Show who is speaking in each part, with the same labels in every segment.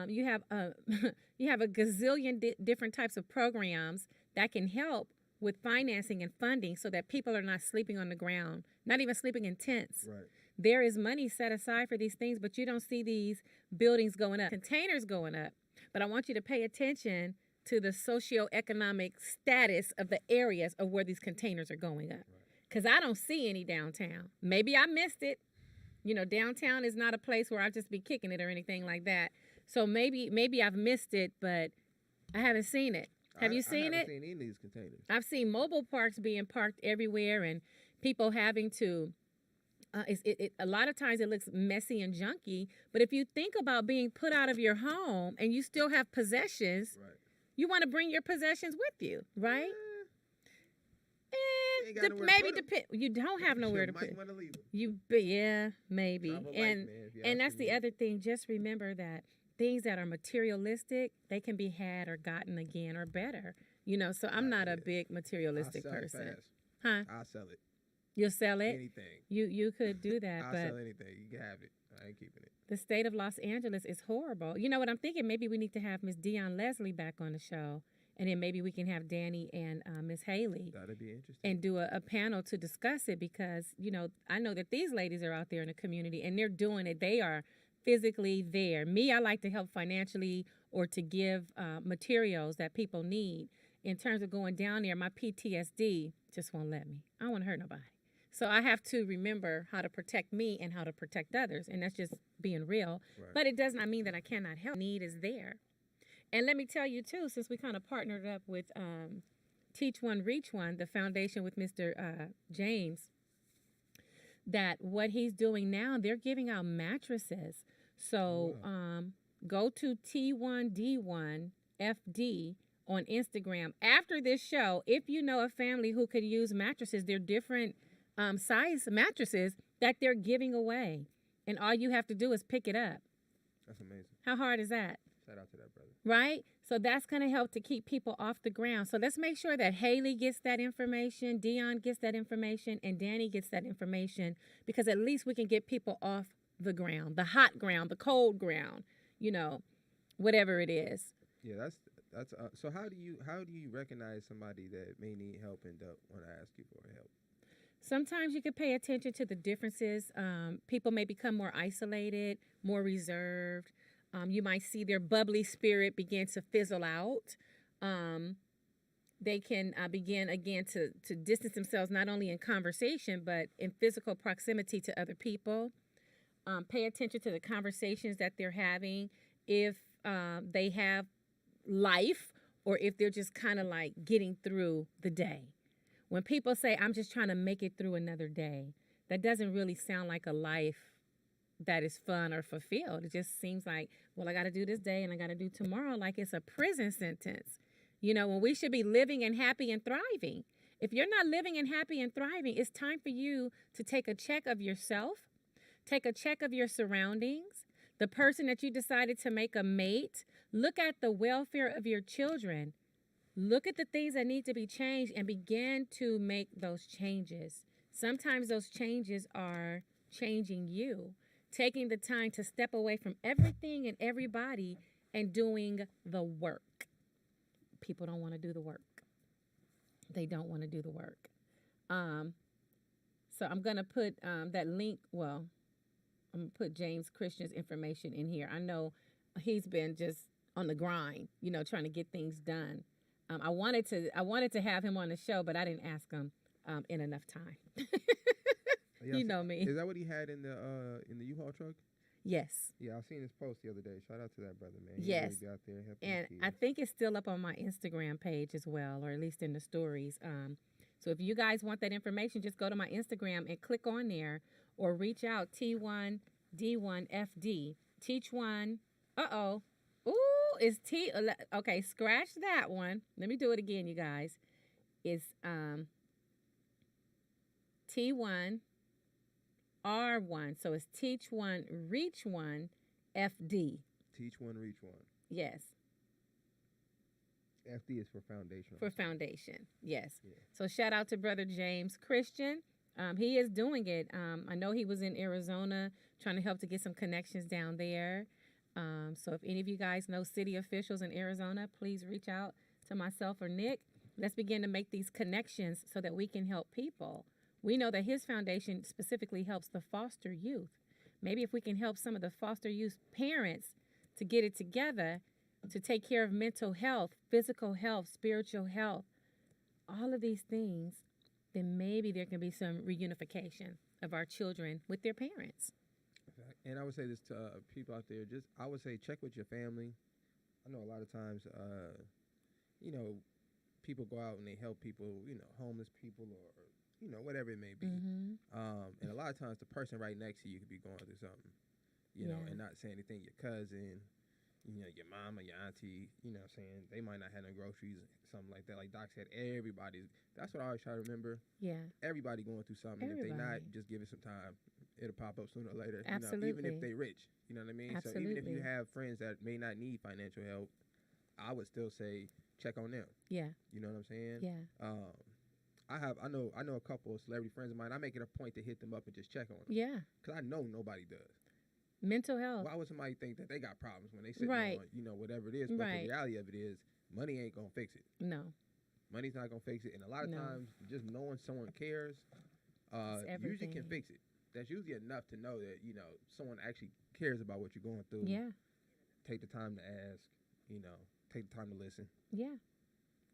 Speaker 1: you have you have a gazillion different types of programs that can help with financing and funding so that people are not sleeping on the ground, not even sleeping in tents.
Speaker 2: Right.
Speaker 1: There is money set aside for these things, but you don't see these buildings going up, containers going up. But I want you to pay attention to the socioeconomic status of the areas of where these containers are going up. Because I don't see any downtown. Maybe I missed it. You know, downtown is not a place where I'll just be kicking it or anything like that. So maybe I've missed it, but I haven't seen it. Have you seen
Speaker 2: I
Speaker 1: it?
Speaker 2: haven't seen any of these containers.
Speaker 1: I've seen mobile parks being parked everywhere and people having to a lot of times it looks messy and junky, but if you think about being put out of your home and you still have possessions,
Speaker 2: Right.
Speaker 1: you want to bring your possessions with you, right?
Speaker 2: You ain't got nowhere to
Speaker 1: Maybe
Speaker 2: put 'em.
Speaker 1: depend. You don't have nowhere to
Speaker 2: You
Speaker 1: put.
Speaker 2: might want to leave 'em.
Speaker 1: Yeah, maybe.
Speaker 2: Travel light,
Speaker 1: And
Speaker 2: man, if you
Speaker 1: and
Speaker 2: ask
Speaker 1: that's
Speaker 2: me.
Speaker 1: the other thing. Just remember that things that are materialistic, they can be had or gotten again or better. You know, so I'm not a big materialistic
Speaker 2: I'll sell
Speaker 1: person.
Speaker 2: It fast.
Speaker 1: Huh?
Speaker 2: I'll sell it.
Speaker 1: You'll sell it?
Speaker 2: Anything.
Speaker 1: You could do that,
Speaker 2: I'll
Speaker 1: but
Speaker 2: sell anything. You can have it. I ain't keeping it.
Speaker 1: the state of Los Angeles is horrible. You know what I'm thinking? Maybe we need to have Miss Dion Leslie back on the show, and then maybe we can have Danny and Miss Haley
Speaker 2: That'd be interesting.
Speaker 1: and do a panel to discuss it because, you know, I know that these ladies are out there in the community and they're doing it. They are physically there. Me, I like to help financially or to give materials that people need. In terms of going down there, my PTSD just won't let me. I don't want to hurt nobody. So I have to remember how to protect me and how to protect others. And that's just being real.
Speaker 2: Right.
Speaker 1: But it does not mean that I cannot help. Need is there. And let me tell you, too, since we kind of partnered up with Teach One, Reach One, the foundation with Mr. James, that what he's doing now, they're giving out mattresses. So go to T1D1FD on Instagram. After this show, if you know a family who could use mattresses, they're different size mattresses that they're giving away. And all you have to do is pick it up.
Speaker 2: That's amazing.
Speaker 1: How hard is that?
Speaker 2: Shout out to that brother.
Speaker 1: Right? So that's going to help to keep people off the ground. So let's make sure that Haley gets that information, Dion gets that information, and Danny gets that information, because at least we can get people off the ground, the hot ground, the cold ground, you know, whatever it is.
Speaker 2: Yeah, that's. So how do you recognize somebody that may need help and don't want to ask you for help?
Speaker 1: Sometimes you can pay attention to the differences. People may become more isolated, more reserved. You might see their bubbly spirit begin to fizzle out. They can begin again to distance themselves not only in conversation but in physical proximity to other people. Pay attention to the conversations that they're having. If they have life or if they're just kind of like getting through the day. When people say, I'm just trying to make it through another day, that doesn't really sound like a life that is fun or fulfilled. It just seems like, well, I got to do this day and I got to do tomorrow, like it's a prison sentence. You know, when we should be living and happy and thriving. If you're not living and happy and thriving, it's time for you to take a check of yourself, take a check of your surroundings, the person that you decided to make a mate. Look at the welfare of your children. Look at the things that need to be changed and begin to make those changes. Sometimes those changes are changing you, taking the time to step away from everything and everybody and doing the work. People don't want to do the work. They don't want to do the work. So I'm going to put that link, well, I'm going to put James Christian's information in here. I know he's been just on the grind, you know, trying to get things done. I wanted to have him on the show, but I didn't ask him in enough time.
Speaker 2: Yeah,
Speaker 1: You know me.
Speaker 2: Is that what he had in the U-Haul truck?
Speaker 1: Yes.
Speaker 2: Yeah, I seen his post the other day. Shout out to that brother, man. He
Speaker 1: Yes.
Speaker 2: really be out there helping
Speaker 1: And
Speaker 2: the
Speaker 1: I
Speaker 2: kids.
Speaker 1: think it's still up on my Instagram page as well, or at least in the stories. So if you guys want that information, just go to my Instagram and click on there, or reach out T1D1FD. Teach One. Ooh, it's T. Okay, scratch that one. Let me do it again, you guys. It's T1 R1. So it's Teach One, Reach One, FD.
Speaker 2: Teach one, reach one.
Speaker 1: Yes.
Speaker 2: FD is for foundation.
Speaker 1: For foundation, yes.
Speaker 2: Yeah.
Speaker 1: So shout out to Brother James Christian. He is doing it. I know he was in Arizona trying to help to get some connections down there. So if any of you guys know city officials in Arizona, please reach out to myself or Nick. Let's begin to make these connections so that we can help people. We know that his foundation specifically helps the foster youth. Maybe if we can help some of the foster youth parents to get it together to take care of mental health, physical health, spiritual health, all of these things, then maybe there can be some reunification of our children with their parents.
Speaker 2: And I would say this to people out there: I would say check with your family. I know a lot of times, you know, people go out and they help people, homeless people or whatever it may be.
Speaker 1: Mm-hmm.
Speaker 2: And a lot of times the person right next to you could be going through something, and not say anything. Your cousin, your mom or your auntie, what I'm saying, they might not have no groceries, something like that. Like Doc said, that's what I always try to remember.
Speaker 1: Yeah.
Speaker 2: Everybody going through something. If they not, just give it some time. It'll pop up sooner or later.
Speaker 1: Absolutely.
Speaker 2: Even if they rich, you know what I mean?
Speaker 1: Absolutely.
Speaker 2: So even if you have friends that may not need financial help, I would still say check on them.
Speaker 1: Yeah.
Speaker 2: You know what I'm saying?
Speaker 1: Yeah.
Speaker 2: I know a couple of celebrity friends of mine. I make it a point to hit them up and just check on them.
Speaker 1: Yeah.
Speaker 2: Because I know nobody does.
Speaker 1: Mental health.
Speaker 2: Why would somebody think that they got problems when they sit
Speaker 1: Right.
Speaker 2: on, whatever it is? But the reality of it is, money ain't gonna fix it.
Speaker 1: No.
Speaker 2: Money's not gonna fix it. And a lot of times, just knowing someone cares, usually can fix it. That's usually enough to know that someone actually cares about what you're going through.
Speaker 1: Yeah.
Speaker 2: Take the time to ask. Take the time to listen.
Speaker 1: Yeah.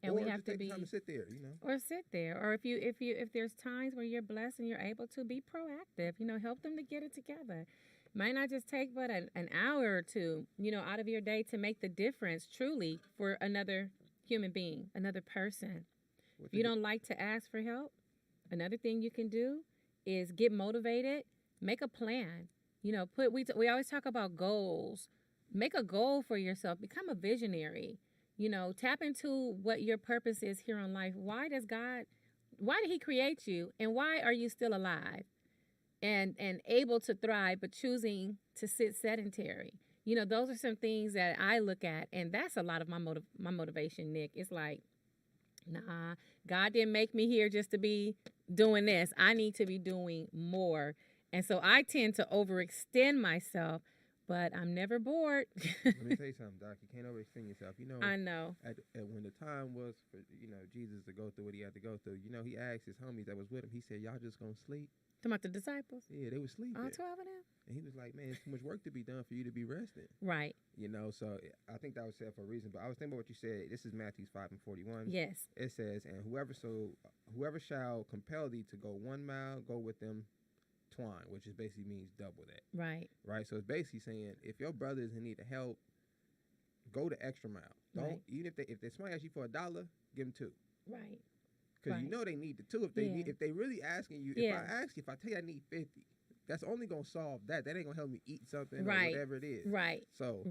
Speaker 1: And
Speaker 2: or
Speaker 1: we have
Speaker 2: just
Speaker 1: to
Speaker 2: take
Speaker 1: be
Speaker 2: the time to sit there.
Speaker 1: Or sit there. Or if there's times where you're blessed and you're able to be proactive, help them to get it together. Might not just take but an hour or two, out of your day to make the difference truly for another human being, another person. If you don't like to ask for help, another thing you can do is get motivated, make a plan. We always talk about goals. Make a goal for yourself. Become a visionary. Tap into what your purpose is here on life. Why did he create you, and why are you still alive and able to thrive, but choosing to sit sedentary? Those are some things that I look at, and that's a lot of my motivation, Nick. It's like, nah, God didn't make me here just to be doing this. I need to be doing more. And so I tend to overextend myself, but I'm never bored.
Speaker 2: Let me tell you something, Doc. You can't overextend yourself.
Speaker 1: I know.
Speaker 2: At when the time was for Jesus to go through what he had to go through, he asked his homies that was with him. He said, "Y'all just gonna sleep?"
Speaker 1: Talking about the disciples?
Speaker 2: Yeah, they were sleeping.
Speaker 1: All 12 of them?
Speaker 2: And he was like, "Man, it's too much work to be done for you to be resting."
Speaker 1: Right.
Speaker 2: So I think that was said for a reason. But I was thinking about what you said. This is Matthew 5:41.
Speaker 1: Yes.
Speaker 2: It says, "And whoever shall compel thee to go 1 mile, go with them twine," which is basically means double that.
Speaker 1: Right.
Speaker 2: Right. So it's basically saying if your brother is in need of help, go the extra mile. Don't even if somebody asks you for $1, give them 2.
Speaker 1: Right.
Speaker 2: Because they need the 2. If they really asking you, if I tell you I need 50, that's only gonna solve that. That ain't gonna help me eat something or whatever it is.
Speaker 1: Right.
Speaker 2: So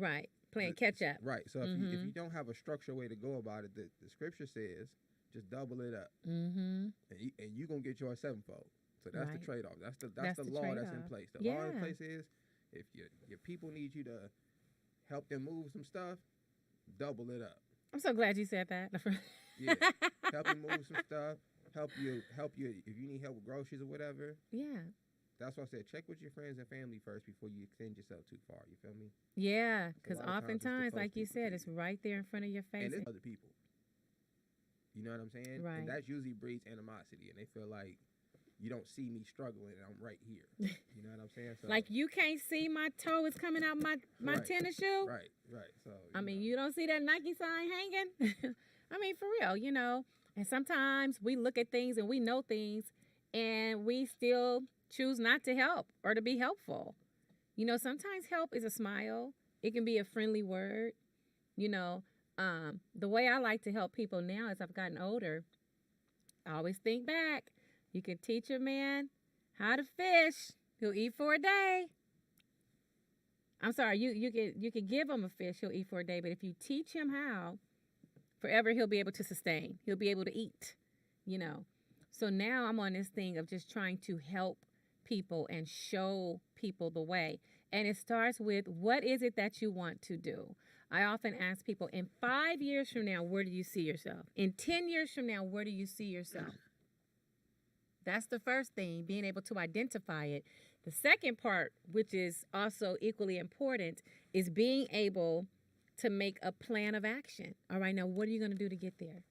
Speaker 1: playing catch up.
Speaker 2: Right. So if you don't have a structured way to go about it, the scripture says just double it up, and you gonna get yours 7-fold. So that's the trade off. That's the law that's in place. The law in place is if your people need you to help them move some stuff, double it up.
Speaker 1: I'm so glad you said that.
Speaker 2: Yeah, help you move some stuff. Help you if you need help with groceries or whatever.
Speaker 1: Yeah.
Speaker 2: That's why I said check with your friends and family first before you extend yourself too far. You feel me?
Speaker 1: Yeah, because oftentimes, like you said, it's right there in front of your face.
Speaker 2: And it's other people. You know what I'm saying?
Speaker 1: Right.
Speaker 2: And that usually breeds animosity, and they feel like you don't see me struggling, and I'm right here. You know what I'm saying? So,
Speaker 1: like you can't see my toe is coming out my tennis shoe.
Speaker 2: Right. So
Speaker 1: I mean, you don't see that Nike sign hanging. I mean, for real, And sometimes we look at things and we know things, and we still choose not to help or to be helpful. Sometimes help is a smile. It can be a friendly word. The way I like to help people now as I've gotten older, I always think back. You can teach a man how to fish. He'll eat for a day. I'm sorry, you can give him a fish, he'll eat for a day, but if you teach him how, forever he'll be able to sustain. He'll be able to eat, So now I'm on this thing of just trying to help people and show people the way. And it starts with, what is it that you want to do? I often ask people, in 5 years from now, where do you see yourself? In 10 years from now, where do you see yourself? That's the first thing, being able to identify it. The second part, which is also equally important, is being able to make a plan of action. All right, now what are you going to do to get there?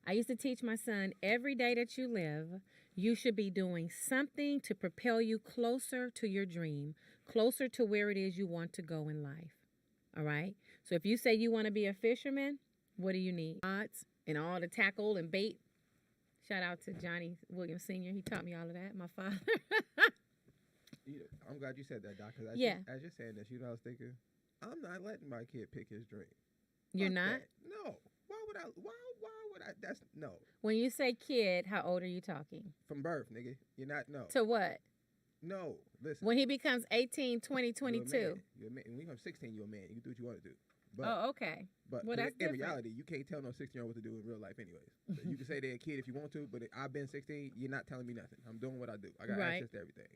Speaker 1: I used to teach my son, every day that you live, you should be doing something to propel you closer to your dream, closer to where it is you want to go in life. All right? So if you say you want to be a fisherman, what do you need? Rods and all the tackle and bait. Shout out to Johnny Williams Sr. He taught me all of that, my father.
Speaker 2: I'm glad you said that, Doc, because as you're saying this, you know, I was thinking, I'm not letting my kid pick his dream.
Speaker 1: You're not?
Speaker 2: That. No. Why would I? That's no.
Speaker 1: When you say kid, how old are you talking?
Speaker 2: From birth, nigga. You're not, no.
Speaker 1: To what?
Speaker 2: No, listen.
Speaker 1: When he becomes 18, 20, 22.
Speaker 2: You're a man. When you become 16, you're a man. You can do what you want to do. But,
Speaker 1: oh, okay.
Speaker 2: But
Speaker 1: well, that's
Speaker 2: in reality, you can't tell no 16-year-old what to do in real life anyways. So you can say they're a kid if you want to, but I've been 16, you're not telling me nothing. I'm doing what I do. I got access to everything.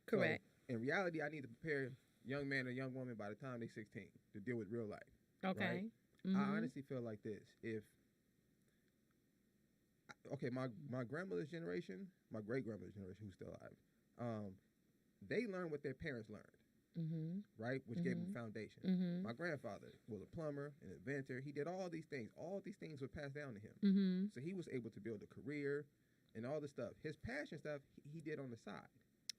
Speaker 1: Correct.
Speaker 2: So, in reality, I need to prepare young man or young woman by the time they're 16 to deal with real life.
Speaker 1: Okay.
Speaker 2: Right? I honestly feel like this. My grandmother's generation, my great-grandmother's generation, who's still alive, they learned what their parents learned, right? Which gave them a foundation. My grandfather was a plumber, an inventor. He did all these things. All these things were passed down to him. So he was able to build a career and all this stuff. His passion stuff, he did on the side.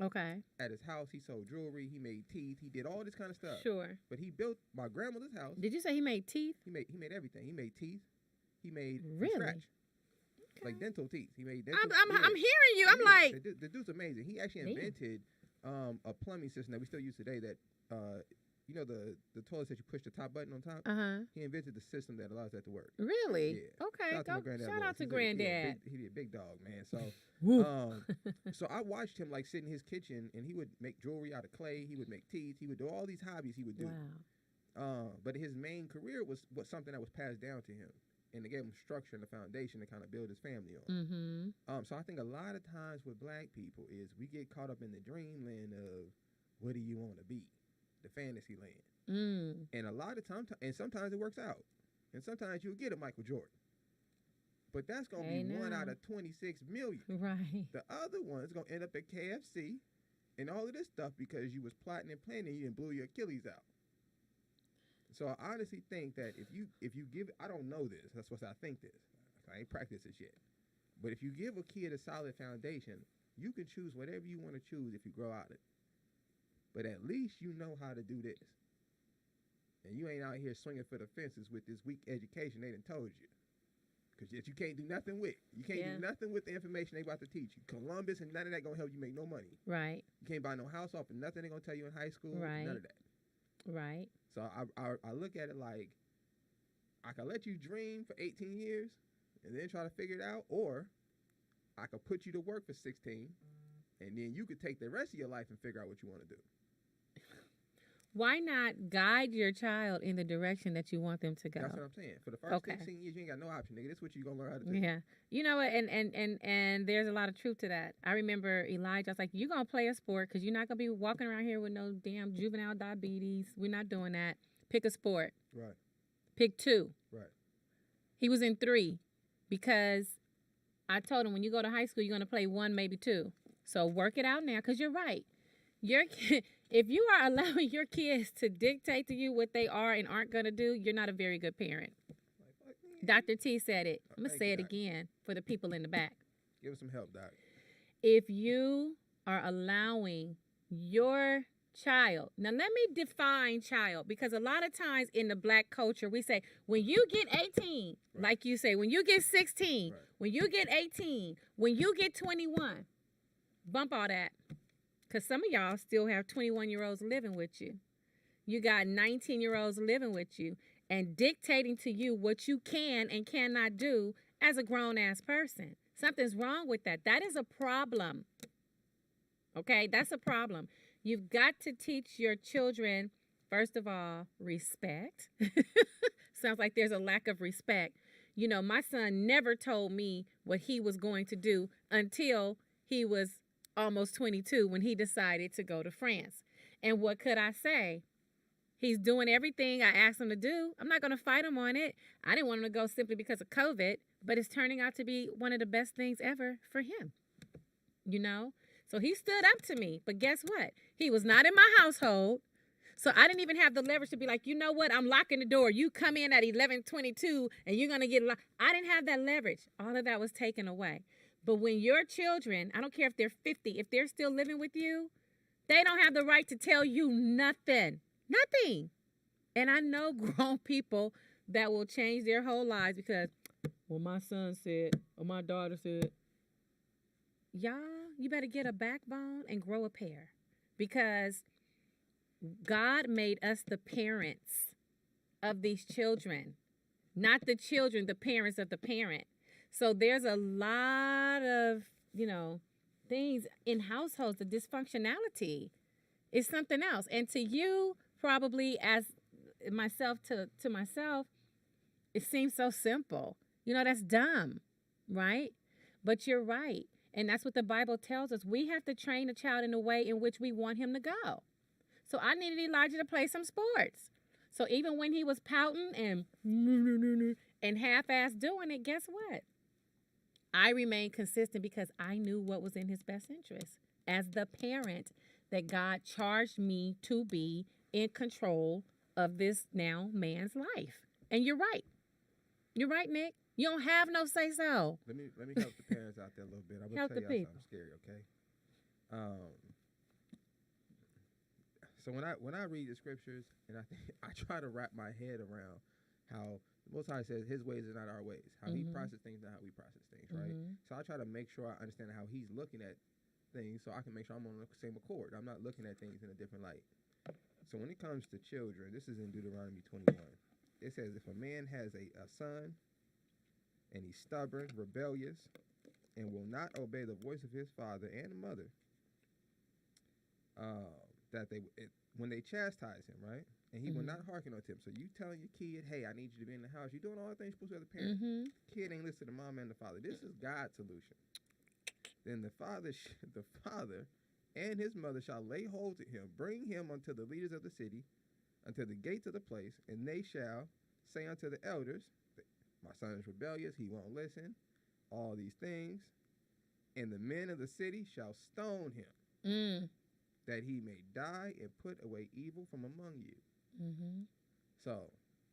Speaker 1: Okay.
Speaker 2: At his house, he sold jewelry. He made teeth. He did all this kind of stuff.
Speaker 1: Sure.
Speaker 2: But he built my grandmother's house.
Speaker 1: Did you say he made teeth?
Speaker 2: He made everything. He made teeth. He made
Speaker 1: really?
Speaker 2: from scratch.
Speaker 1: Okay.
Speaker 2: Like dental teeth. He made dental.
Speaker 1: I'm hearing you. I'm like,
Speaker 2: the dude's amazing. He actually invented a plumbing system that we still use today. That you know the toilets that you push the top button on top. He invented the system that allows that to work.
Speaker 1: Really?
Speaker 2: Yeah.
Speaker 1: Okay. Shout out to Granddad.
Speaker 2: He a big dog, man. So so I watched him like sit in his kitchen and he would make jewelry out of clay. He would make teeth. He would do all these hobbies he would do.
Speaker 1: Wow.
Speaker 2: But his main career was something that was passed down to him. And it gave him structure and a foundation to kind of build his family on. So I think a lot of times with black people is we get caught up in the dreamland of what do you want to be, the fantasy land. And a lot of times, and sometimes it works out. And sometimes you'll get a Michael Jordan. But that's going to be 1 out of 26 million.
Speaker 1: Right.
Speaker 2: The other one's going to end up at KFC and all of this stuff because you was plotting and planning, you didn't blow your Achilles out. So I honestly think that if you give, I don't know this, that's what I think this. I ain't practiced this yet. But if you give a kid a solid foundation, you can choose whatever you want to choose if you grow out of it. But at least you know how to do this. And you ain't out here swinging for the fences with this weak education they done told you. Because you can't do nothing with. You can't do nothing with the information they about to teach you. Columbus and none of that going to help you make no money.
Speaker 1: Right.
Speaker 2: You can't buy no house off of nothing they going to tell you in high school.
Speaker 1: Right.
Speaker 2: None of that.
Speaker 1: Right.
Speaker 2: So I look at it like I can let you dream for 18 years and then try to figure it out, or I could put you to work for 16 and then you could take the rest of your life and figure out what you want to do.
Speaker 1: Why not guide your child in the direction that you want them to go?
Speaker 2: That's what I'm saying. For the first 16 years, you ain't got no option, nigga. This is what you're going to learn how to do.
Speaker 1: Yeah. You know what? And there's a lot of truth to that. I remember Elijah, I was like, you're going to play a sport because you're not going to be walking around here with no damn juvenile diabetes. We're not doing that. Pick a sport.
Speaker 2: Right.
Speaker 1: Pick 2.
Speaker 2: Right. He
Speaker 1: was in 3 because I told him when you go to high school, you're going to play 1, maybe 2. So work it out now because you're right. If you are allowing your kids to dictate to you what they are and aren't going to do, you're not a very good parent. Dr. T said it. I'm going to say it again for the people in the back.
Speaker 2: Give us some help, Doc.
Speaker 1: If you are allowing your child, now let me define child, because a lot of times in the black culture, we say, when you get 18, like you say, when you get 16, when you get 18, when you get 21, bump all that. Because some of y'all still have 21-year-olds living with you. You got 19-year-olds living with you and dictating to you what you can and cannot do as a grown-ass person. Something's wrong with that. That is a problem. Okay? That's a problem. You've got to teach your children, first of all, respect. Sounds like there's a lack of respect. You know, my son never told me what he was going to do until he was almost 22 when he decided to go to France. And what could I say? He's doing everything I asked him to do. I'm not going to fight him on it. I didn't want him to go simply because of COVID, but it's turning out to be one of the best things ever for him. You know? So he stood up to me. But guess what? He was not in my household. So I didn't even have the leverage to be like, you know what? I'm locking the door. You come in at 11:22 and you're going to get locked. I didn't have that leverage. All of that was taken away. But when your children, I don't care if they're 50, if they're still living with you, they don't have the right to tell you nothing. Nothing. And I know grown people that will change their whole lives because, well, my son said, or my daughter said. Y'all, you better get a backbone and grow a pair, because God made us the parents of these children, not the children, the parents of the parent. So there's a lot of, things in households. The dysfunctionality is something else. And to you, probably as myself to myself, it seems so simple. That's dumb, right? But you're right. And that's what the Bible tells us. We have to train a child in a way in which we want him to go. So I needed Elijah to play some sports. So even when he was pouting and half-ass doing it, guess what? I remained consistent because I knew what was in his best interest as the parent that God charged me to be in control of this now man's life. And you're right. You're right, Nick. You don't have no say-so.
Speaker 2: Let me help the parents out there a little bit. I'm going to tell you something scary, okay? So when I read the scriptures, and I try to wrap my head around how the Most High says his ways are not our ways, how he processes things, not how we process things, right? So I try to make sure I understand how he's looking at things so I can make sure I'm on the same accord. I'm not looking at things in a different light. So when it comes to children, this is in Deuteronomy 21. It says, if a man has a son, and he's stubborn, rebellious, and will not obey the voice of his father and mother, when they chastise him, right? And he will not hearken unto him. So you telling your kid, hey, I need you to be in the house. You're doing all the things supposed to the parent. Kid ain't listen to mom and the father. This is God's solution. Then the father and his mother shall lay hold to him, bring him unto the leaders of the city, unto the gates of the place, and they shall say unto the elders, my son is rebellious, he won't listen, all these things. And the men of the city shall stone him, that he may die and put away evil from among you. So,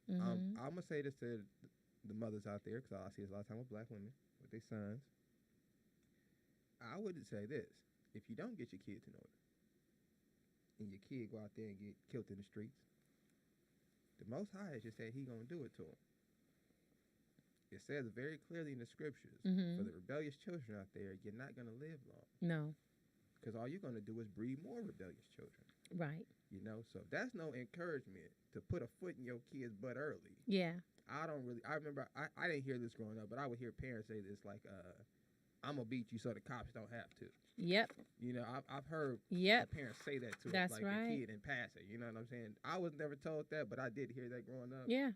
Speaker 2: I'm going to say this to the mothers out there, because I see this a lot of time with black women, with their sons. I would say this. If you don't get your kids in order, and your kid go out there and get killed in the streets, the Most High has just said he going to do it to him. It says very clearly in the scriptures, for the rebellious children out there, you're not going to live long.
Speaker 1: No.
Speaker 2: Because all you're going to do is breed more rebellious children.
Speaker 1: Right.
Speaker 2: So that's no encouragement to put a foot in your kid's butt early.
Speaker 1: Yeah.
Speaker 2: I remember, I didn't hear this growing up, but I would hear parents say this, like, I'm going to beat you so the cops don't have to.
Speaker 1: Yep.
Speaker 2: I've heard parents say that to
Speaker 1: that's
Speaker 2: like
Speaker 1: right.
Speaker 2: a kid in passing. You know what I'm saying? I was never told that, but I did hear that growing up.
Speaker 1: Yeah.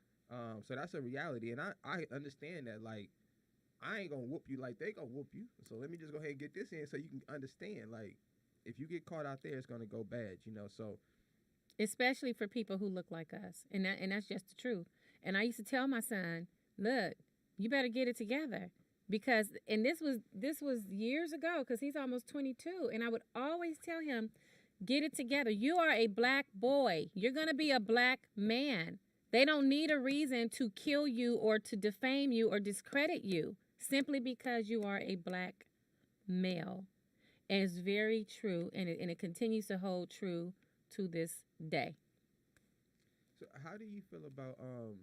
Speaker 2: So that's a reality, and I understand that. Like, I ain't gonna whoop you like they gonna whoop you. So let me just go ahead and get this in so you can understand. Like, if you get caught out there, it's gonna go bad. So
Speaker 1: especially for people who look like us, and that's just the truth. And I used to tell my son, look, you better get it together, because this was years ago, because he's almost 22, and I would always tell him, get it together. You are a black boy. You're gonna be a black man. They don't need a reason to kill you or to defame you or discredit you simply because you are a black male. And it's very true, and it continues to hold true to this day.
Speaker 2: So how do you feel about I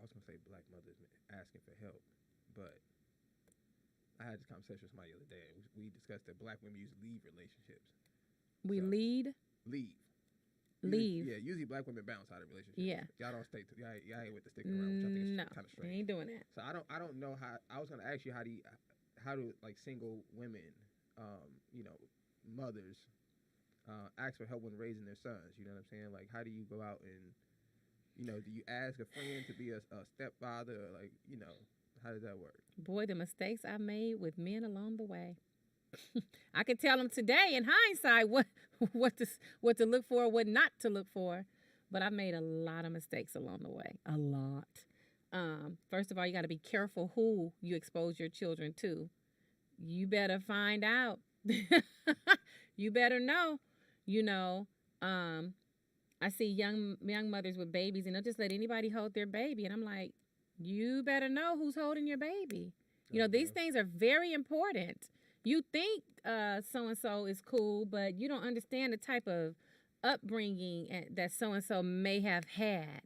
Speaker 2: was gonna say black mothers asking for help, but I had this conversation with somebody the other day, and we discussed that black women usually leave relationships.
Speaker 1: Leave.
Speaker 2: Yeah, usually black women bounce out of relationships.
Speaker 1: Yeah.
Speaker 2: Y'all don't stay. Y'all ain't with the sticking around, which I think is kind of strange.
Speaker 1: Ain't doing that.
Speaker 2: So I don't know how. I was gonna ask you how do like single women, mothers, ask for help when raising their sons. You know what I'm saying? Like, how do you go out and, do you ask a friend to be a stepfather, or like, how does that work? Boy,
Speaker 1: the mistakes I made with men along the way. I could tell them today in hindsight what to look for, what not to look for, but I made a lot of mistakes along the way. A lot. First of all, you got to be careful who you expose your children to. you better find out. You better know. You know, I see young mothers with babies, and they'll just let anybody hold their baby, and I'm like, you better know who's holding your baby. You know, these things are very important. You think so and so is cool, but you don't understand the type of upbringing that so and so may have had.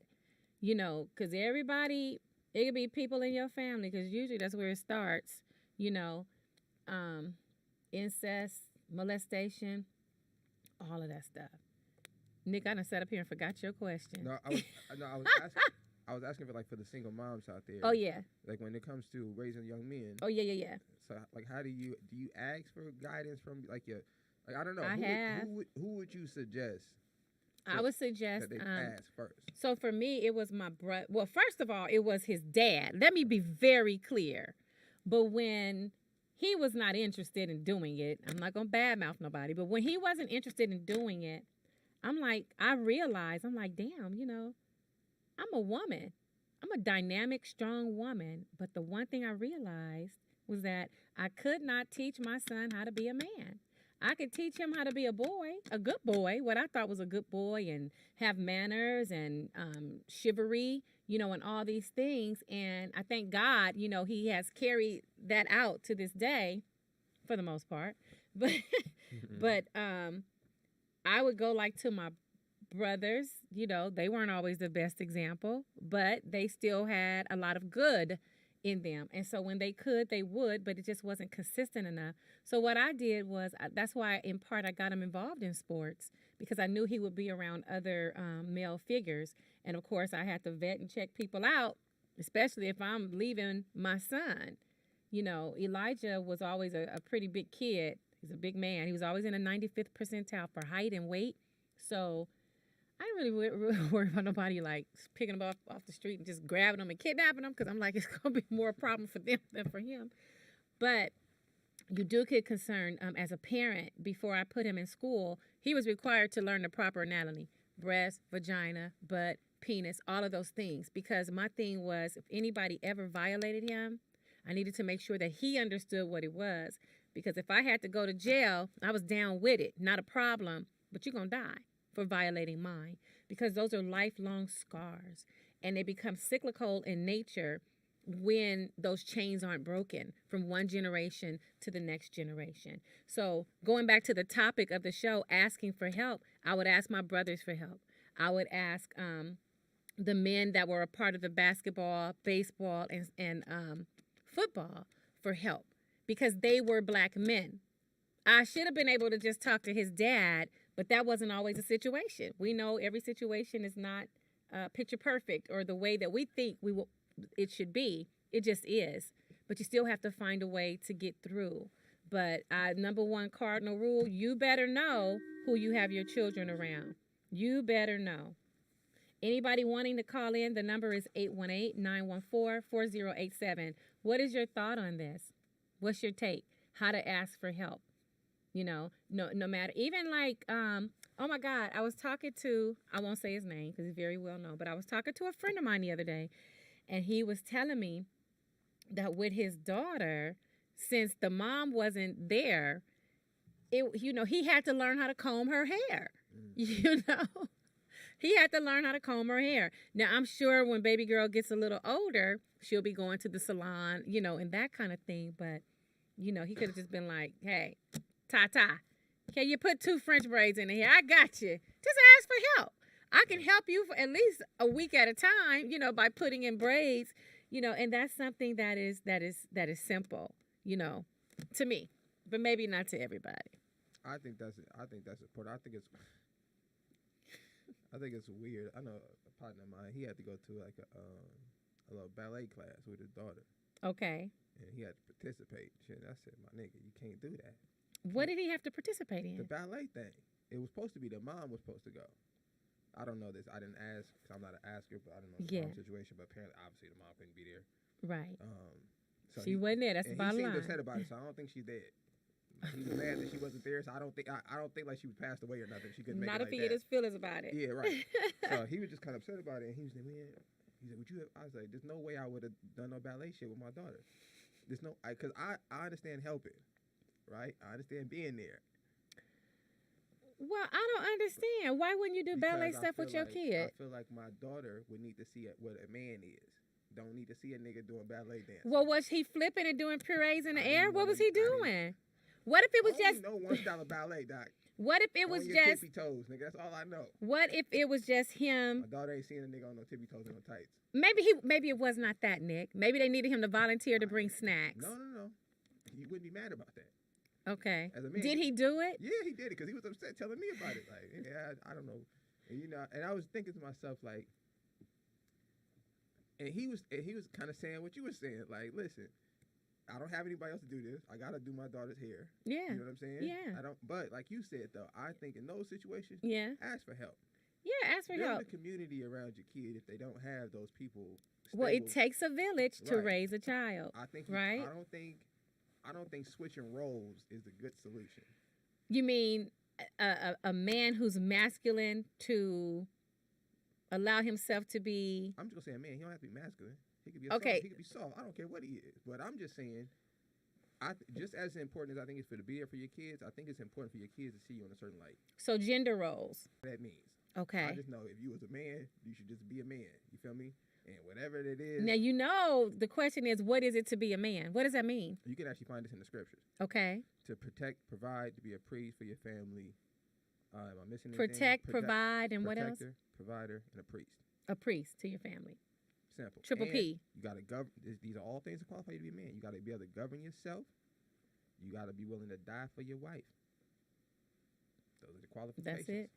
Speaker 1: You know, because everybody, it could be people in your family, because usually that's where it starts. You know, um, incest, molestation, all of that stuff. Nick, I done sat up here and forgot your question.
Speaker 2: No, I was asking for like for the single moms out there.
Speaker 1: Oh yeah.
Speaker 2: Like when it comes to raising young men.
Speaker 1: Oh yeah.
Speaker 2: So like, how do you ask for guidance from like your, like I don't know. Who would you suggest?
Speaker 1: I would suggest
Speaker 2: that they ask first.
Speaker 1: So for me, it was my brother. Well, first of all, it was his dad. Let me be very clear. But when he was not interested in doing it, I'm not gonna badmouth nobody. But when he wasn't interested in doing it, I realized, damn, you know, I'm a woman. I'm a dynamic, strong woman. But the one thing I realized was that I could not teach my son how to be a man. I could teach him how to be a boy, a good boy, what I thought was a good boy, and have manners and chivalry, you know, and all these things. And I thank God, you know, he has carried that out to this day for the most part. But I would go like to my brothers, you know, they weren't always the best example, but they still had a lot of good in them. And so when they could, they would, but it just wasn't consistent enough. So what I did was, that's why in part I got him involved in sports, because I knew he would be around other male figures. And of course I had to vet and check people out, especially if I'm leaving my son. You know, Elijah was always a pretty big kid. He's a big man. He was always in the 95th percentile for height and weight. So I didn't really worry about nobody like picking them off the street and just grabbing them and kidnapping them, because I'm like, it's going to be more a problem for them than for him. But you do get concerned as a parent. Before I put him in school, he was required to learn the proper anatomy: breast, vagina, butt, penis, all of those things. Because my thing was, if anybody ever violated him, I needed to make sure that he understood what it was. Because if I had to go to jail, I was down with it. Not a problem, but you're going to die for violating mine, because those are lifelong scars, and they become cyclical in nature when those chains aren't broken from one generation to the next generation. So going back to the topic of the show, asking for help, I would ask my brothers for help. I would ask the men that were a part of the basketball, baseball, and football for help, because they were black men. I should have been able to just talk to his dad, but that wasn't always a situation. We know every situation is not picture perfect or the way that we think it should be. It just is. But you still have to find a way to get through. But number one cardinal rule, you better know who you have your children around. You better know. Anybody wanting to call in, the number is 818-914-4087. What is your thought on this? What's your take? How to ask for help? You know, no matter, even like, oh my God, I was talking to, I won't say his name because he's very well known, but I was talking to a friend of mine the other day, and he was telling me that with his daughter, since the mom wasn't there, he had to learn how to comb her hair. You know, he had to learn how to comb her hair. Now, I'm sure when baby girl gets a little older, she'll be going to the salon, you know, and that kind of thing. But, you know, he could have just been like, hey, Tata, can you put 2 French braids in here? I got you. Just ask for help. I can help you for at least a week at a time, you know, by putting in braids, you know, and that's something that is simple, you know, to me, but maybe not to everybody.
Speaker 2: I think that's important. I think it's weird. I know a partner of mine, he had to go to like a little ballet class with his daughter.
Speaker 1: Okay.
Speaker 2: And he had to participate. Shit, I said, my nigga, you can't do that.
Speaker 1: What did he have to participate in?
Speaker 2: The ballet thing. It was supposed to be the mom was supposed to go. I don't know this. I didn't ask because I'm not an asker, but I don't know the situation. But apparently, obviously, the mom couldn't be there.
Speaker 1: Right.
Speaker 2: So
Speaker 1: she wasn't there. That's the bottom line.
Speaker 2: He seemed upset about it, so I don't think she's dead. He was mad that she wasn't there, so I don't think like she was passed away or nothing. She couldn't make it like that. Not if he
Speaker 1: get his feelings about it.
Speaker 2: Yeah, right. So he was just kind of upset about it, and he was like, man, he said, would you have? I was like, there's no way I would have done no ballet shit with my daughter. There's no, because I understand helping, right? I understand being there.
Speaker 1: Well, I don't understand. Why wouldn't you do ballet stuff with your kid?
Speaker 2: I feel like my daughter would need to see what a man is. Don't need to see a nigga doing ballet dance.
Speaker 1: Well, was he flipping and doing purees in the air? What was he doing? What if it was just
Speaker 2: no $1 ballet, Doc?
Speaker 1: What if it was
Speaker 2: on your
Speaker 1: just
Speaker 2: tippy toes, nigga? That's all I know.
Speaker 1: What if it was just him?
Speaker 2: My daughter ain't seen a nigga on no tippy toes and no tights.
Speaker 1: Maybe it was not that, Nick. Maybe they needed him to volunteer to bring snacks.
Speaker 2: No. You wouldn't be mad about that.
Speaker 1: Okay.
Speaker 2: As a man,
Speaker 1: did he do it?
Speaker 2: Yeah, he did it because he was upset telling me about it. Like, yeah, I don't know. And and I was thinking to myself like, and he was kind of saying what you were saying. Like, listen, I don't have anybody else to do this. I gotta do my daughter's hair.
Speaker 1: Yeah.
Speaker 2: You know what I'm saying?
Speaker 1: Yeah.
Speaker 2: I don't. But like you said though, I think in those situations, ask for help.
Speaker 1: Yeah, ask for help.
Speaker 2: Build a community around your kid if they don't have those people.
Speaker 1: Well, it takes a village to raise a child.
Speaker 2: I think.
Speaker 1: Right.
Speaker 2: I don't think switching roles is a good solution.
Speaker 1: You mean a man who's masculine to allow himself to be?
Speaker 2: I'm just gonna say a man. He don't have to be masculine. He could be
Speaker 1: okay.
Speaker 2: Soft. He could be soft. I don't care what he is. But I'm just saying, just as important as I think it's to be there for your kids, I think it's important for your kids to see you in a certain light.
Speaker 1: So gender roles.
Speaker 2: That means.
Speaker 1: Okay.
Speaker 2: I just know if you was a man, you should just be a man. You feel me? And whatever it is.
Speaker 1: Now, the question is, what is it to be a man? What does that mean?
Speaker 2: You can actually find this in the scriptures.
Speaker 1: Okay.
Speaker 2: To protect, provide, to be a priest for your family. Am I missing anything?
Speaker 1: Protect, provide, and what else?
Speaker 2: Protector, provider, and a priest.
Speaker 1: A priest to your family.
Speaker 2: Simple.
Speaker 1: Triple P.
Speaker 2: You got to govern. These are all things that qualify you to be a man. You got to be able to govern yourself. You got to be willing to die for your wife. Those are the qualifications.
Speaker 1: That's it.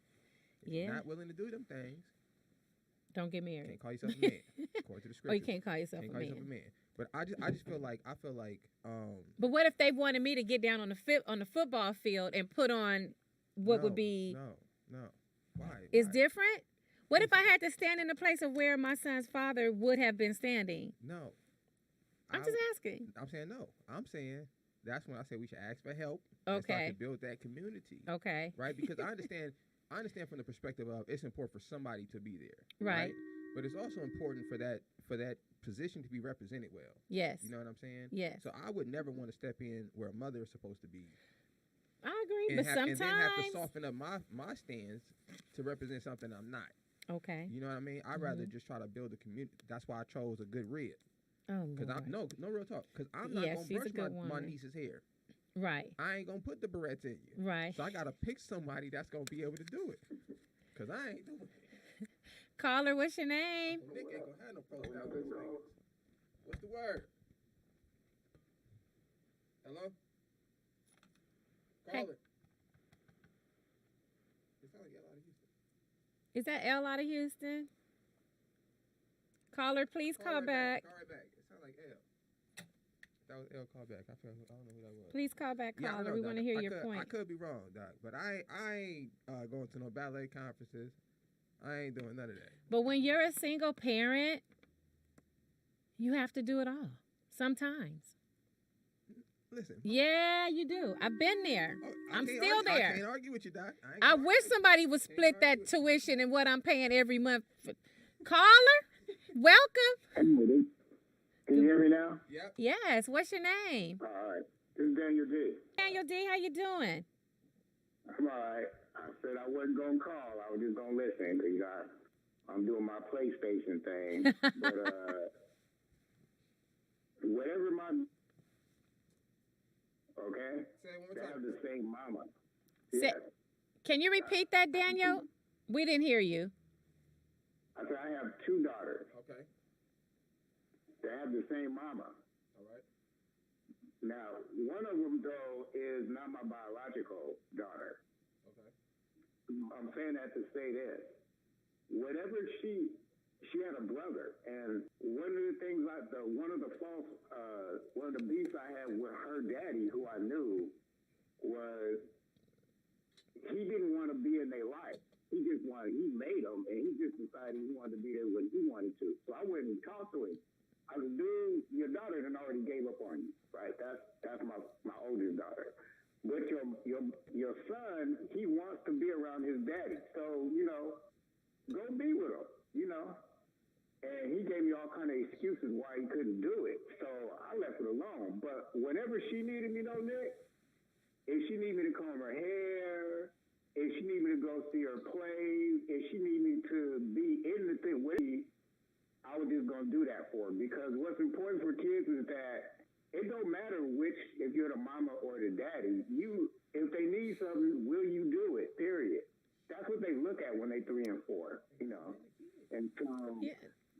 Speaker 2: If you're not willing to do them things,
Speaker 1: don't get married.
Speaker 2: Can't call yourself a man, according to the scripture.
Speaker 1: Or you can't call yourself a man.
Speaker 2: But I just feel like
Speaker 1: But what if they wanted me to get down on the football field and put on what would be?
Speaker 2: No. Why?
Speaker 1: It's different. What if I had to stand in the place of where my son's father would have been standing?
Speaker 2: No.
Speaker 1: I'm just asking.
Speaker 2: I'm saying no. I'm saying that's when I say we should ask for help.
Speaker 1: Okay.
Speaker 2: And start to build that community.
Speaker 1: Okay.
Speaker 2: Right? Because I understand from the perspective of it's important for somebody to be there.
Speaker 1: Right.
Speaker 2: But it's also important for that position to be represented well.
Speaker 1: Yes.
Speaker 2: You know what I'm saying?
Speaker 1: Yes.
Speaker 2: So I would never want to step in where a mother is supposed to be.
Speaker 1: I agree, but sometimes
Speaker 2: and then have to soften up my stance to represent something I'm not.
Speaker 1: Okay.
Speaker 2: You know what I mean? I'd rather just try to build a community. That's why I chose a good red.
Speaker 1: Oh,
Speaker 2: because no real talk. Because I'm not gonna brush my niece's hair.
Speaker 1: Right.
Speaker 2: I ain't gonna put the barrettes in you.
Speaker 1: Right.
Speaker 2: So I gotta pick somebody that's gonna be able to do it. Cause I ain't doing it.
Speaker 1: Caller, what's your name?
Speaker 2: Nick ain't gonna have no post out with fingers. What's the word? Hello? Caller. It sounds like L out of Houston.
Speaker 1: Is that L out of Houston? Caller, please call back.
Speaker 2: Call right back. It sounds like L. That was L. Call back. I don't know who that was.
Speaker 1: Please call back, caller. We want to hear your point.
Speaker 2: I could be wrong, Doc, but I ain't going to no ballet conferences. I ain't doing none of that.
Speaker 1: But when you're a single parent, you have to do it all. Sometimes.
Speaker 2: Listen.
Speaker 1: Yeah, you do. I've been there. I'm still there.
Speaker 2: I can't argue with you, Doc.
Speaker 1: I wish somebody would split that tuition and what I'm paying every month. Caller, welcome.
Speaker 3: Can you hear me now?
Speaker 2: Yep.
Speaker 1: Yes. What's your name?
Speaker 3: All right. This is Daniel D.
Speaker 1: Daniel D, how you doing?
Speaker 3: I'm all right. I said I wasn't going to call. I was just going to listen because I'm doing my PlayStation thing. But whatever my... Okay?
Speaker 2: Say it one more
Speaker 3: they
Speaker 2: time.
Speaker 3: have the same mama. Yes.
Speaker 1: Can you repeat that, Daniel? We didn't hear you.
Speaker 3: I said I have two daughters.
Speaker 2: Okay.
Speaker 3: They have the same mama.
Speaker 2: All right.
Speaker 3: Now, one of them, though, is not my biological daughter.
Speaker 2: Okay.
Speaker 3: I'm saying that to say this. Whatever she had a brother, and one of the things one of the beefs I had with her daddy, who I knew, was he didn't want to be in their life. He made them, and he just decided he wanted to be there when he wanted to. So I went and talked to him. I was, dude, your daughter done already gave up on you, right? That's my oldest daughter. But your son, he wants to be around his daddy. So, go be with him, And and he gave me all kind of excuses why he couldn't do it. So I left it alone. But whenever she needed me, though, Nick, if she needed me to comb her hair, if she needed me to go see her play, if she needed me to be in the thing with me, I was just gonna do that for her. Because what's important for kids is that it don't matter which, if you're the mama or the daddy, if they need something, will you do it? Period. That's what they look at when they 3 and 4, you know. And so,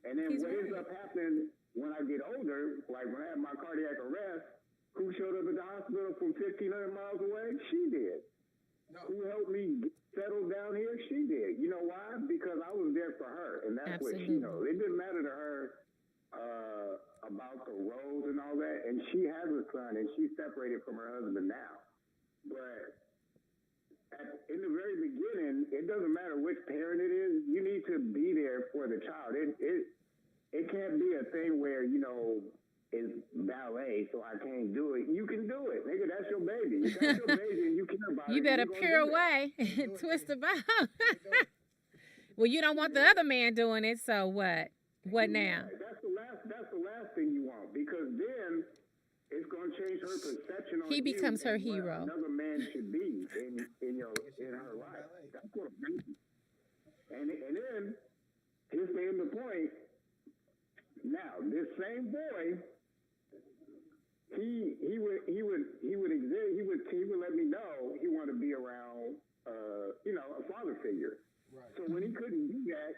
Speaker 3: and then what ends up happening when I get older, like when I had my cardiac arrest, who showed up at the hospital from 1,500 miles away? She did. No. Who helped me settle down here? She did. You know why? Because I was there for her, and that's what she knows. It didn't matter to her about the roles and all that, and she has a son, and she's separated from her husband now. But in the very beginning, it doesn't matter which parent it is. You need to be there for the child. It can't be a thing where, you know, it's ballet, so I can't do it. You can do it, nigga. That's your baby. If that's your baby and you care about
Speaker 1: you
Speaker 3: it,
Speaker 1: better peer away and twist about. Well, you don't want the other man doing it, so what? What now?
Speaker 3: That's the last thing you want, because then it's going to change her perception on
Speaker 1: he becomes her hero.
Speaker 3: Another man should be in her life. That's what I'm thinking. And then here's the point. Now this same boy, he would let me know he wanted to be around a father figure. Right. So when he couldn't do that,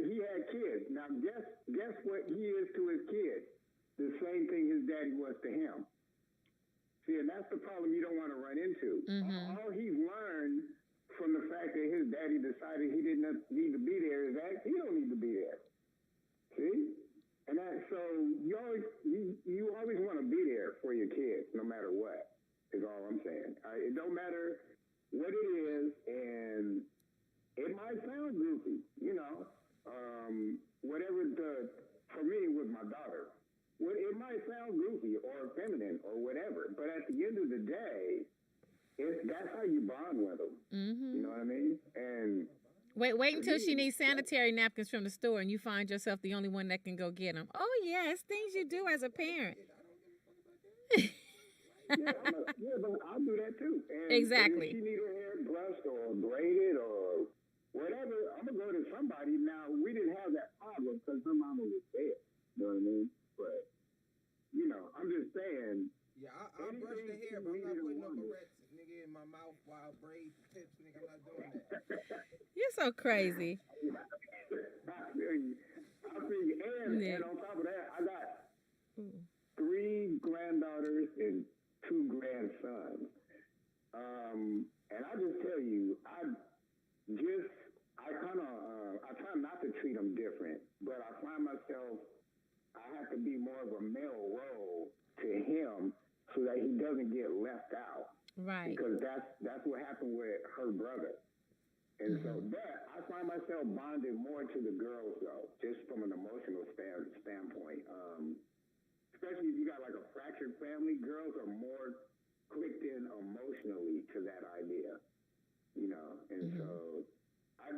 Speaker 3: he had kids. Now guess what he is to his kids? The same thing his daddy was to him. See, and that's the problem you don't want to run into. Mm-hmm. All he's learned from the fact that his daddy decided he didn't need to be there is that he don't need to be there. See? And so you always want to be there for your kids, no matter what, is all I'm saying. It don't matter what it is, and it might sound goofy, you know. For me, with my daughter, it might sound goofy or feminine or whatever, but at the end of the day, that's how you bond with them. Mm-hmm. You know what I mean? And
Speaker 1: wait until she needs sanitary napkins from the store, and you find yourself the only one that can go get them. Oh yeah, it's things you do as a parent.
Speaker 3: But I'll do that too. And
Speaker 1: exactly.
Speaker 3: If she needs her hair brushed or braided or whatever, I'm gonna go to somebody. Now we didn't have that problem because her mama was there. You know what I mean? But you know, I'm just saying.
Speaker 2: Yeah, I'll brush the hair, but I'm not putting no barrettes, nigga, in my mouth while I braid tips, nigga. I'm not doing that.
Speaker 1: You're so crazy.
Speaker 3: I feel you. And on top of that, I got 3 granddaughters and 2 grandsons. And I just tell you, I try not to treat them different, but I find myself, I have to be more of a male role to him so that he doesn't get left out.
Speaker 1: Right.
Speaker 3: Because that's what happened with her brother. And so that, I find myself bonded more to the girls, though, just from an emotional standpoint. Especially if you got like a fractured family, girls are more clicked in emotionally to that idea, you know. And so I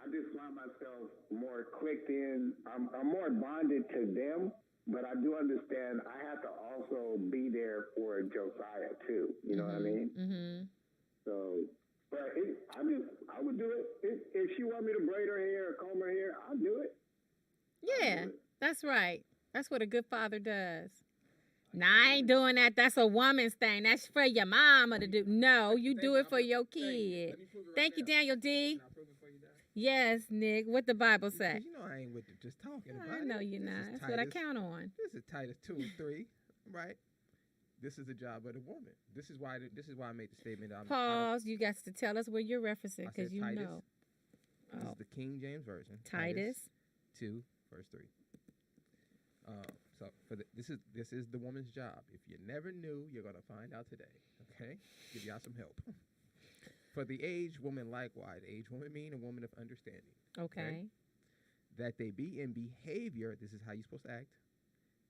Speaker 3: just find myself more clicked in. I'm more bonded to them, but I do understand I have to also be there for Josiah too. You know what I mean? Mm-hmm. So. But I would do it. If she want me to braid her hair or comb her hair, I'll do it.
Speaker 1: Yeah, that's right. That's what a good father does. Now, I ain't doing that. That's a woman's thing. That's for your mama to do. No, you do it for your kid. Thank you, Daniel D. Yes, Nick. What the Bible say?
Speaker 2: You know I ain't with just talking about it.
Speaker 1: I know you're not. That's what I count on.
Speaker 2: This is Titus 2 and 3, right? This is the job of the woman. This is why I made the statement.
Speaker 1: Pause. You got to tell us where you're referencing, because you
Speaker 2: Titus.
Speaker 1: know.
Speaker 2: This is the King James Version.
Speaker 1: Titus
Speaker 2: 2, verse 3. So this is the woman's job. If you never knew, you're gonna find out today. Okay, give y'all some help. For the aged woman likewise, aged woman mean a woman of understanding.
Speaker 1: Okay.
Speaker 2: That they be in behavior. This is how you're supposed to act.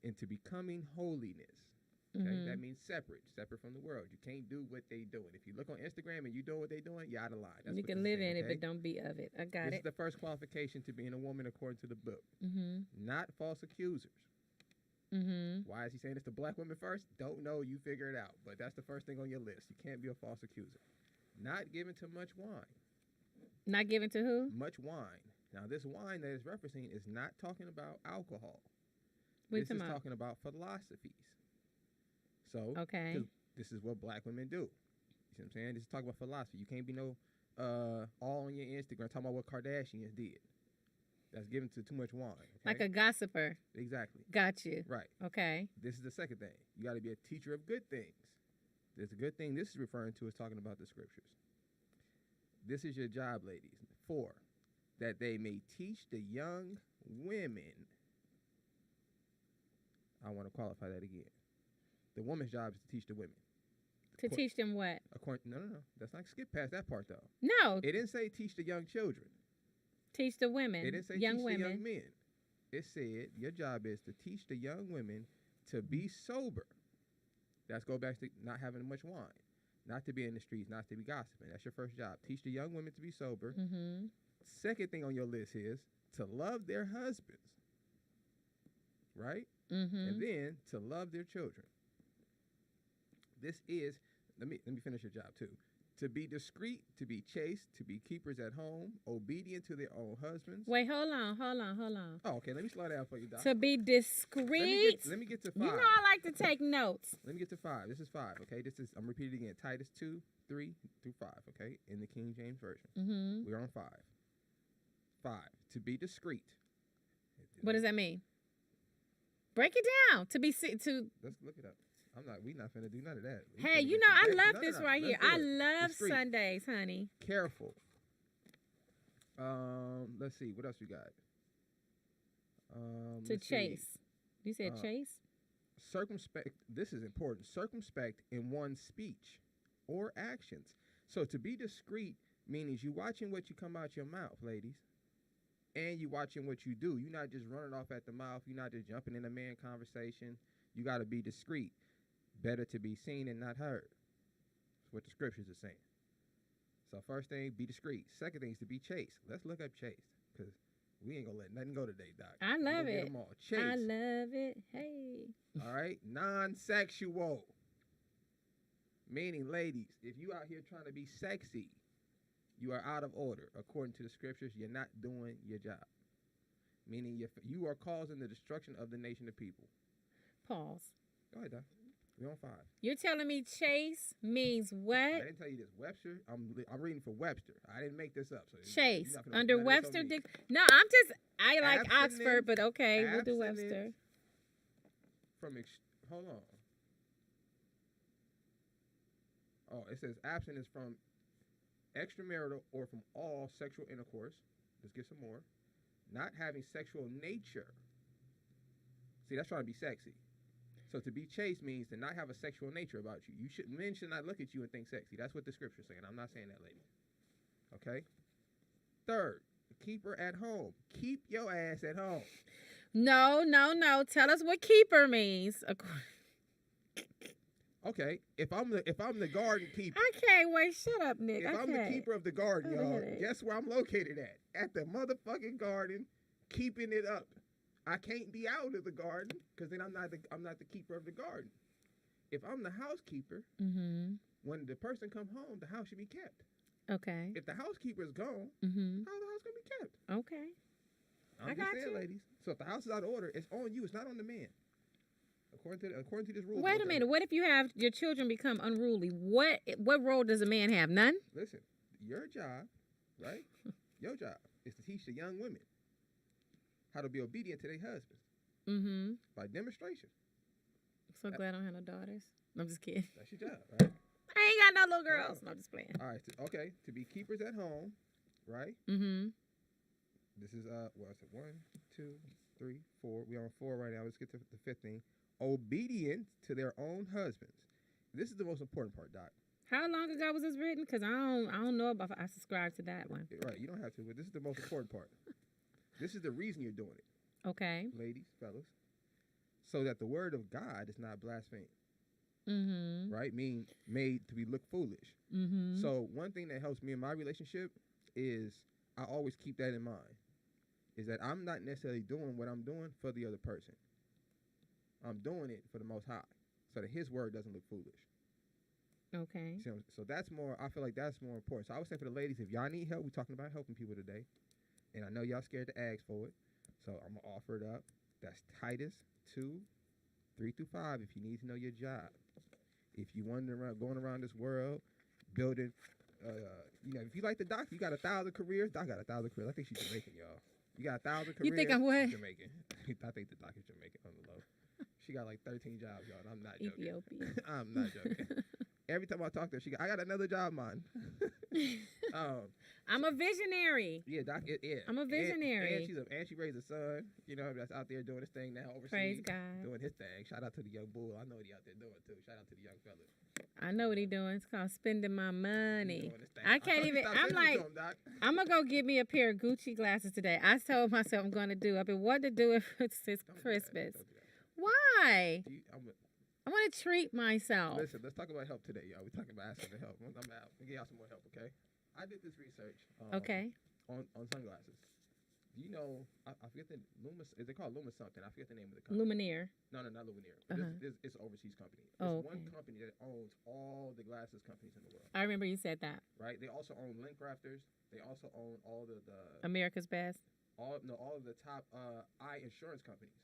Speaker 2: Into becoming holiness. Okay, that means separate from the world. You can't do what they doing. If you look on Instagram and you doing what they doing, you're out of line. That's
Speaker 1: you
Speaker 2: what
Speaker 1: can live
Speaker 2: saying,
Speaker 1: in
Speaker 2: okay?
Speaker 1: it, but don't be of it. I got
Speaker 2: This
Speaker 1: it.
Speaker 2: is the first qualification to being a woman according to the book.
Speaker 1: Mm-hmm.
Speaker 2: Not false accusers.
Speaker 1: Mm-hmm.
Speaker 2: Why is he saying this to black women first? Don't know. You figure it out. But that's the first thing on your list. You can't be a false accuser. Not given to much wine.
Speaker 1: Not given to who?
Speaker 2: Much wine. Now, this wine that is referencing is not talking about alcohol.
Speaker 1: What
Speaker 2: This is talking about philosophies. So,
Speaker 1: Okay.
Speaker 2: 'cause this is what black women do. You see what I'm saying? This is talking about philosophy. You can't be no all on your Instagram talking about what Kardashians did. That's given to too much wine. Okay?
Speaker 1: Like a gossiper.
Speaker 2: Exactly.
Speaker 1: Got you.
Speaker 2: Right.
Speaker 1: Okay.
Speaker 2: This is the second thing. You got to be a teacher of good things. There's a good thing this is referring to is talking about the scriptures. This is your job, ladies. 4, that they may teach the young women. I want to qualify that again. The woman's job is to teach the women.
Speaker 1: To teach them what?
Speaker 2: No. That's not skip past that part though.
Speaker 1: No.
Speaker 2: It didn't say teach the young children.
Speaker 1: Teach the women.
Speaker 2: It didn't say
Speaker 1: young
Speaker 2: teach
Speaker 1: women.
Speaker 2: the young men. It said your job is to teach the young women to be sober. That's go back to not having much wine, not to be in the streets, not to be gossiping. That's your first job. Teach the young women to be sober.
Speaker 1: Mm-hmm.
Speaker 2: Second thing on your list is to love their husbands, right?
Speaker 1: Mm-hmm.
Speaker 2: And then to love their children. This is let me finish your job too. To be discreet, to be chaste, to be keepers at home, obedient to their own husbands.
Speaker 1: Wait, hold on.
Speaker 2: Oh, okay. Let me slow down for you, Doc.
Speaker 1: To be discreet.
Speaker 2: Let me get to 5.
Speaker 1: You know I like to take notes.
Speaker 2: Let me get to 5. This is 5, okay? I'm repeating again. Titus 2, 3 through 5, okay? In the King James Version.
Speaker 1: Mm-hmm.
Speaker 2: We're on 5. 5. To be discreet.
Speaker 1: What does that mean? Break it down. To be to.
Speaker 2: Let's look it up. We not finna do none of that.
Speaker 1: Hey, you know I love this right here. I love
Speaker 2: Discreet.
Speaker 1: Sundays, honey.
Speaker 2: Careful. Let's see. What else we got?
Speaker 1: To chase. You said chase?
Speaker 2: Circumspect. This is important. Circumspect in one's speech or actions. So to be discreet means you watching what you come out your mouth, ladies. And you watching what you do. You're not just running off at the mouth. You're not just jumping in a man conversation. You got to be discreet. Better to be seen and not heard. That's what the scriptures are saying. So first thing, be discreet. Second thing is to be chaste. Let's look up chaste because we ain't going to let nothing go today, Doc.
Speaker 1: I love it.
Speaker 2: Get them all. Chaste.
Speaker 1: I love it. Hey.
Speaker 2: All right? Non-sexual. Meaning, ladies, if you out here trying to be sexy, you are out of order. According to the scriptures, you're not doing your job. Meaning you are causing the destruction of the nation of people.
Speaker 1: Pause.
Speaker 2: Go ahead, Doc. We're on 5.
Speaker 1: You're telling me chase means what?
Speaker 2: I didn't tell you this. Webster. I'm reading for Webster. I didn't make this up. So
Speaker 1: chase
Speaker 2: you're not
Speaker 1: under
Speaker 2: none of this
Speaker 1: Webster.
Speaker 2: on me.
Speaker 1: No, I like Oxford, but okay, we'll do Webster.
Speaker 2: From hold on. Oh, it says abstinence from extramarital or from all sexual intercourse. Let's get some more. Not having sexual nature. See, that's trying to be sexy. So to be chaste means to not have a sexual nature about you. Men should not look at you and think sexy. That's what the scripture's saying. I'm not saying that, lady. Okay? Third, keep her at home. Keep your ass at home.
Speaker 1: No. Tell us what keeper means.
Speaker 2: Okay, if I'm the garden keeper.
Speaker 1: I can't wait. Shut up, Nick.
Speaker 2: If I'm the keeper of the garden, y'all,
Speaker 1: headache.
Speaker 2: guess where I'm located at? At the motherfucking garden, keeping it up. I can't be out of the garden because then I'm not the keeper of the garden. If I'm the housekeeper, when the person come home, the house should be kept.
Speaker 1: Okay.
Speaker 2: If the housekeeper is gone, how's the house gonna be kept?
Speaker 1: Okay.
Speaker 2: I'm just saying, ladies. So if the house is out of order, it's on you. It's not on the man. According to this rule.
Speaker 1: Wait a minute. What if you have your children become unruly? What role does a man have? None?
Speaker 2: Listen, your job, right? Your job is to teach the young women how to be obedient to their husbands. By demonstration.
Speaker 1: I'm so glad I don't have no daughters. I'm just kidding.
Speaker 2: That's your job, right?
Speaker 1: I ain't got no little girls. No, I'm just playing.
Speaker 2: All right. Okay. To be keepers at home, right? This is what is it? 1, 2, 3, 4. We're on 4 right now. Let's get to the 5th thing. Obedient to their own husbands. This is the most important part, Doc.
Speaker 1: How long ago was this written? Because I don't know if I subscribe to that one.
Speaker 2: Right. You don't have to, but this is the most important part. This is the reason you're doing it.
Speaker 1: Okay.
Speaker 2: Ladies, fellas. So that the word of God is not blasphemed. right? Mean made to be look foolish. So one thing that helps me in my relationship is I always keep that in mind. Is that I'm not necessarily doing what I'm doing for the other person. I'm doing it for the Most High, so that His word doesn't look foolish.
Speaker 1: Okay.
Speaker 2: So that's more. I feel like that's more important. So I would say for the ladies, if y'all need help, we're talking about helping people today, and I know y'all scared to ask for it, so I'm gonna offer it up. That's Titus 2:3-5. If you need to know your job, if you wondering around, going around this world, building, if you like the doc, you got 1,000 careers. Doc got 1,000 careers. I think she's Jamaican, y'all. You got 1,000 careers.
Speaker 1: You think I'm what?
Speaker 2: Jamaican. I think the doc is Jamaican on the low. She got like 13 jobs, y'all. And I'm not joking.
Speaker 1: Ethiopian.
Speaker 2: I'm not joking. Every time I talk to her, I got another job, man.
Speaker 1: I'm a visionary.
Speaker 2: Yeah, Doc. Yeah.
Speaker 1: I'm a visionary.
Speaker 2: And she raised a son. That's out there doing his thing now overseas.
Speaker 1: Praise God.
Speaker 2: Doing his thing. Shout out to the young bull. I know what he out there doing too. Shout out to the young fellas.
Speaker 1: I know what he doing. It's called spending my money.
Speaker 2: Doing his thing.
Speaker 1: I can't even. I'm like, I'm gonna go get me a pair of Gucci glasses today. I told myself I'm gonna do. I've been wanting to do it since Christmas.
Speaker 2: Don't do that.
Speaker 1: Why? I want to treat myself.
Speaker 2: Listen, let's talk about help today, y'all. We're talking about asking for help. I'm out. I'll get y'all some more help, okay? I did this research.
Speaker 1: Okay.
Speaker 2: On sunglasses. Do you know? I forget the Luma. Is it called Luma something? I forget the name of the company.
Speaker 1: Luminaire.
Speaker 2: No, not Luminaire. It's an overseas company.
Speaker 1: Oh,
Speaker 2: It's one company that owns all the glasses companies in the world.
Speaker 1: I remember you said that.
Speaker 2: Right. They also own Link Crafters. They also own all the
Speaker 1: America's Best.
Speaker 2: all of the top eye insurance companies.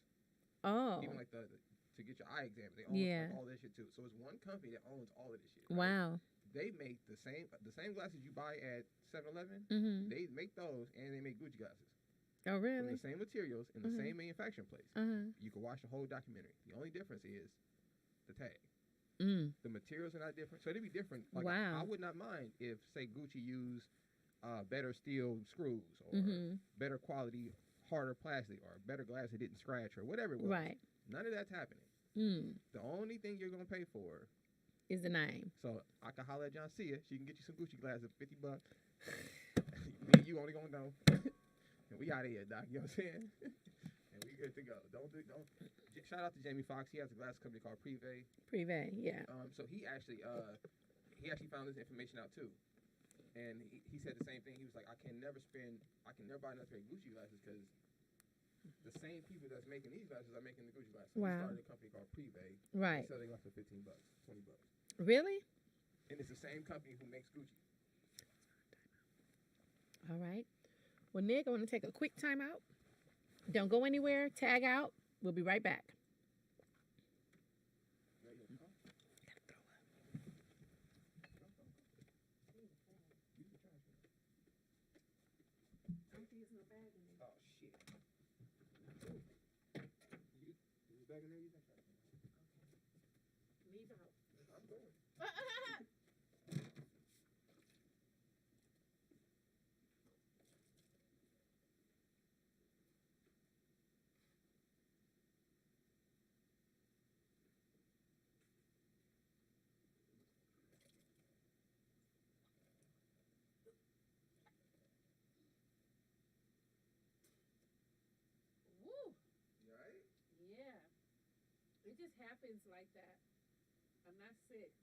Speaker 1: Oh.
Speaker 2: Even like to get your eye exam, they own like, all this shit too. So it's one company that owns all of this shit. Right?
Speaker 1: Wow.
Speaker 2: They make the same glasses you buy at 7-Eleven. They make those, and they make Gucci glasses.
Speaker 1: Oh, really?
Speaker 2: From the same materials in the same manufacturing place. You can watch the whole documentary. The only difference is the tag. The materials are not different, so they'd be different. Like,
Speaker 1: wow.
Speaker 2: I would not mind if, say, Gucci used better steel screws or better quality, harder plastic or better glass that didn't scratch or whatever it was.
Speaker 1: Right.
Speaker 2: None of that's happening. The only thing you're gonna pay for
Speaker 1: is the name.
Speaker 2: So I can holler at John Cia. She can get you some Gucci glasses for $50. You only gonna know. And we out of here, Doc. You know what I'm saying? And we good to go. Don't. Shout out to Jamie Foxx. He has a glass company called Privé.
Speaker 1: Privé, yeah.
Speaker 2: So he actually found this information out too, and he said the same thing. He was like, I can never buy another pair of Gucci glasses because the same people that's making these glasses are making the Gucci glasses. So he started a company called Privé.
Speaker 1: Right.
Speaker 2: They sell their glasses for $15, $20.
Speaker 1: Really?
Speaker 2: And it's the same company who makes Gucci.
Speaker 1: All right. Well, Nick, I want to take a quick time out. Don't go anywhere. Tag out. We'll be right back. Leave out.
Speaker 2: I'm going.
Speaker 1: Woo.
Speaker 2: You all right?
Speaker 1: Yeah. It just happens like that. I'm not sick.